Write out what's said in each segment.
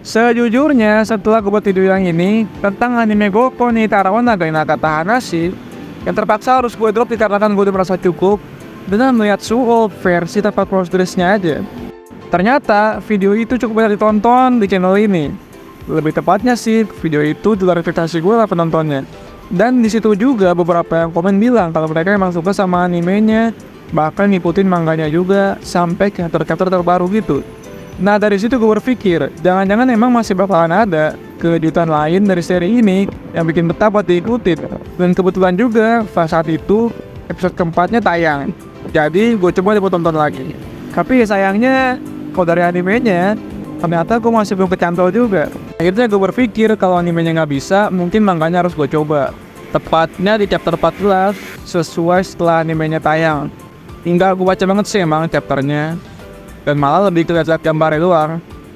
Sejujurnya, setelah gue buat video yang ini tentang anime Goku ni Tarawana ga Hinata Tahanashi, yang terpaksa harus gue drop dikarenakan gue udah merasa cukup dengan melihat Suho versi tanpa cross dress-nya aja. Ternyata video itu cukup banyak ditonton di channel ini. Lebih tepatnya sih, video itu di luar ekspektasi gue lah penontonnya. Dan di situ juga beberapa yang komen bilang kalau mereka emang suka sama animenya, bahkan ngikutin manganya juga sampai ke chapter-chapter terbaru gitu. Nah dari situ gue berpikir, jangan-jangan emang masih bakalan ada kejutan lain dari seri ini yang bikin betah buat diikutin. Dan kebetulan juga pas saat itu episode keempatnya tayang, jadi gue coba buat tonton lagi. Tapi sayangnya kalau dari animenya ternyata gue masih belum kecantol juga. Akhirnya gue berpikir kalau animenya nggak bisa, mungkin manganya harus gue coba. Tepatnya di chapter 14 sesuai setelah animenya tayang. Hingga gue baca banget sih emang chapternya, dan malah lebih kelihatan gambarnya doang.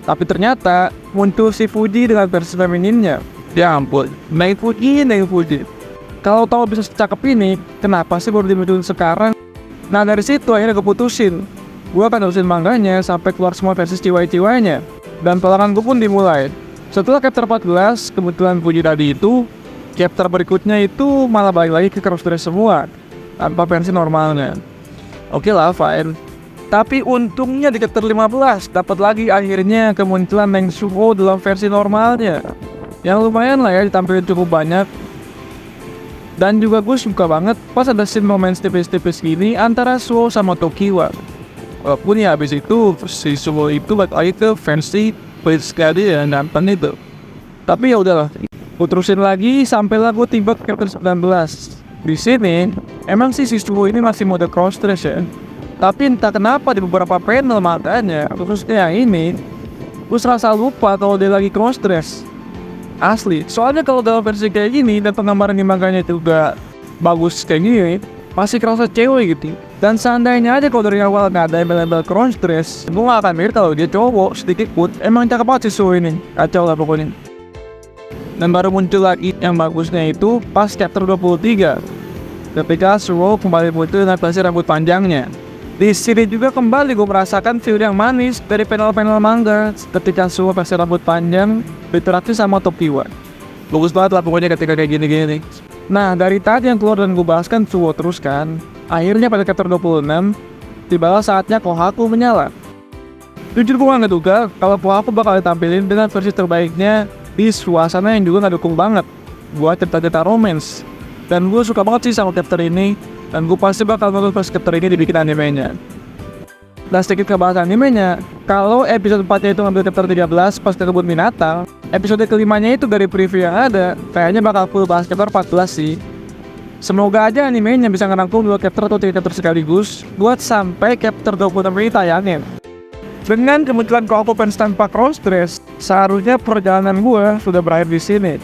Tapi ternyata muncul si Fuji dengan versi femininnya. Ya ampun, naik Fuji. Kalau tahu bisa secakep ini, kenapa sih baru dimunculin sekarang? Nah dari situ akhirnya gue putusin, gue akan terusin manganya sampai keluar semua versi ciwai-ciwainya. Dan pelangan gue pun dimulai. Setelah chapter 14, kebetulan Fuji tadi itu, chapter berikutnya itu malah balik lagi ke cross dress semua, tanpa versi normalnya. Oke lah, fine. Tapi untungnya di chapter 15 dapat lagi akhirnya kemunculan Neng Suho dalam versi normalnya, yang lumayan lah ya, ditampilkan cukup banyak. Dan juga gue suka banget pas ada scene momen tipis-tipis gini antara Suho sama Tokiwa. Walaupun ya habis itu si Suho itu balik lagi ke versi pelit sekali ya nonton itu. Tapi ya udahlah, gue terusin lagi sampailah gue tiba ke chapter 19. Di sini emang sih si Suho ini masih mode cross dress ya. Tapi entah kenapa di beberapa panel matanya, khususnya yang ini, gue serasa lupa kalau dia lagi cross dress. Asli, soalnya kalau dalam versi kayak gini dan penggambaran di manganya juga bagus kayak gini, pasti kerasa cewek gitu. Dan seandainya aja kalau dari awal gak ada embel-embel cross dress, gue gak akan mikir kalau dia cowok sedikit pun. Emang cakep banget si Suho ini, kacau lah pokoknya. Dan baru muncul lagi yang bagusnya itu pas chapter 23, ketika Suho kembali muncul dengan versi rambut panjangnya. Di sini juga kembali gue merasakan feel yang manis dari panel-panel manga ketika Suho versi rambut panjang berinteraksi sama Tokiwa. Bagus banget lah pokoknya ketika kayak gini-gini. Nah dari tadi yang keluar dan gue bahaskan Suho terus kan, akhirnya pada chapter 26 tibalah saatnya Kohaku menyala. Jujur gue gak ngeduga kalau Kohaku bakal ditampilin dengan versi terbaiknya di suasana yang juga gak dukung banget buat cerita-cerita romance. Dan gue suka banget sih sama chapter ini, dan gue pasti bakal nonton pas chapter ini dibikin animenya. Dan sedikit kebahasan animenya, kalau episode 4-nya itu ngambil chapter 13 pas ke kebun binatang, episode kelimanya itu dari preview yang ada, kayaknya bakal full bahas chapter 14 sih. Semoga aja animenya bisa ngerangkum 2 chapter atau 3 chapter sekaligus buat sampai chapter 26 ini tayangin. Dengan kemunculan Kohaku fans tanpa cross dress, seharusnya perjalanan gue sudah berakhir di sini.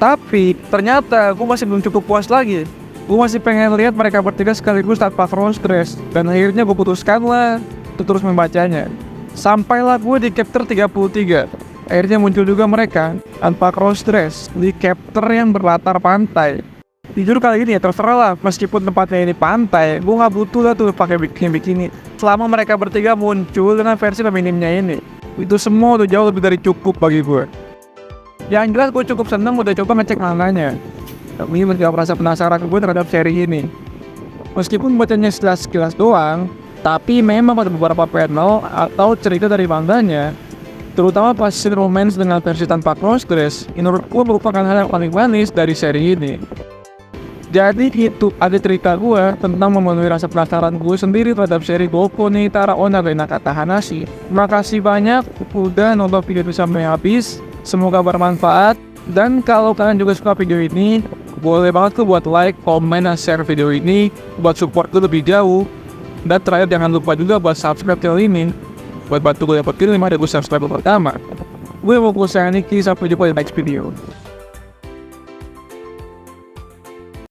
Tapi ternyata gue masih belum cukup puas lagi. Gue masih pengen lihat mereka bertiga sekaligus tanpa cross dress. Dan akhirnya gue putuskan lah untuk terus membacanya. Sampailah gue di chapter 33. Akhirnya muncul juga mereka tanpa cross dress di chapter yang berlatar pantai. Jujur kali ini ya terserah lah, meskipun tempatnya ini pantai, gue gak butuh lah tuh pakai bikini. Selama mereka bertiga muncul dengan versi feminimnya ini, itu semua udah jauh lebih dari cukup bagi gue. Yang jelas gue cukup seneng udah coba ngecek manganya. Tapi gak merasa penasaran gue terhadap seri ini. Meskipun bacanya sekilas doang, tapi memang pada beberapa panel atau cerita dari manganya, terutama pas scene romance dengan versi tanpa cross dress, menurut gue merupakan hal yang paling manis dari seri ini. Jadi itu ada cerita gue tentang memenuhi rasa penasaran gue sendiri terhadap seri Goku ni Tarawana ga Hinata Tahanashi. Terima kasih banyak udah nonton video ini sampai habis. Semoga bermanfaat. Dan kalau kalian juga suka video ini, boleh banget tuh buat like, komen, dan share video ini buat support gue lebih jauh. Dan terakhir jangan lupa juga buat subscribe channel ini buat bantu gue dapetin 5.000 subscriber pertama. Gue mau Niki, sampai jumpa di next video.